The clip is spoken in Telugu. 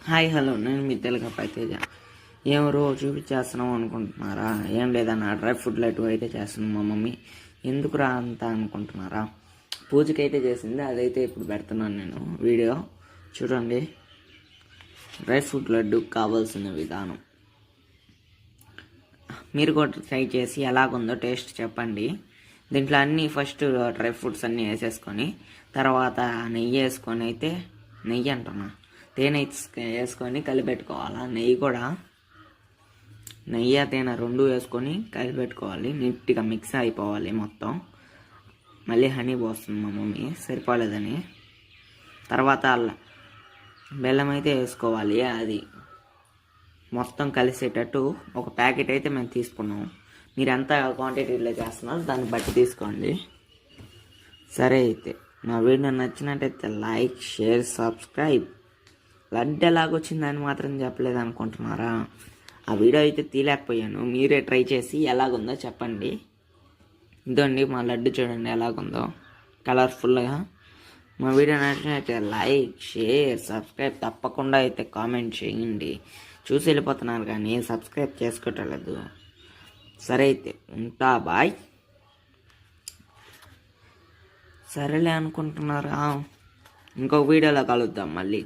హాయ్ హలో, నేను మీ తెలుగు తేజ. ఏమో చూపించేస్తున్నాం అనుకుంటున్నారా? ఏం లేదన్న డ్రై ఫ్రూట్ లడ్డు అయితే చేస్తున్నాం మా మమ్మీ. ఎందుకురా అంత అనుకుంటున్నారా? పూజకైతే చేసింది, అదైతే ఇప్పుడు పెడుతున్నాను నేను వీడియో చూడండి. డ్రై ఫ్రూట్ లడ్డు కావాల్సిన విధానం మీరు కూడా ట్రై చేసి ఎలాగుందో టేస్ట్ చెప్పండి. దీంట్లో అన్నీ ఫస్ట్ డ్రై ఫ్రూట్స్ అన్నీ వేసేసుకొని తర్వాత నెయ్యి వేసుకొని అయితే నెయ్యి అంటున్నా తేనె వేసుకొని కలిపెట్టుకోవాలి. నెయ్యి తేనె రెండు వేసుకొని కలిపెట్టుకోవాలి. నీట్గా మిక్స్ అయిపోవాలి మొత్తం. మళ్ళీ హనీ పోస్తుంది మా మమ్మీ సరిపోలేదని. తర్వాత బెల్లం అయితే వేసుకోవాలి. అది మొత్తం కలిసేటట్టు ఒక ప్యాకెట్ అయితే మేము తీసుకున్నాం. మీరు ఎంత క్వాంటిటీలో చేస్తున్నారో దాన్ని బట్టి తీసుకోండి. సరే అయితే నా వీడియో నచ్చినట్టయితే లైక్, షేర్, సబ్స్క్రైబ్. లడ్డు ఎలాగొచ్చిందని మాత్రం చెప్పలేదు అనుకుంటున్నారా? ఆ వీడియో అయితే తీయలేకపోయాను. మీరే ట్రై చేసి ఎలాగుందో చెప్పండి. ఇదండి మా లడ్డు, చూడండి ఎలాగుందో కలర్ఫుల్గా. మా వీడియో నచ్చినట్లయితే లైక్, షేర్, సబ్స్క్రైబ్ తప్పకుండా అయితే కామెంట్ చేయండి. చూసి వెళ్ళిపోతున్నారు కానీ సబ్స్క్రైబ్ చేసుకోవట్లేదు. సరే అయితే ఉంటా, బాయ్. సరేలే అనుకుంటున్నారా? ఇంకొక వీడియోలో కలుద్దాం మళ్ళీ.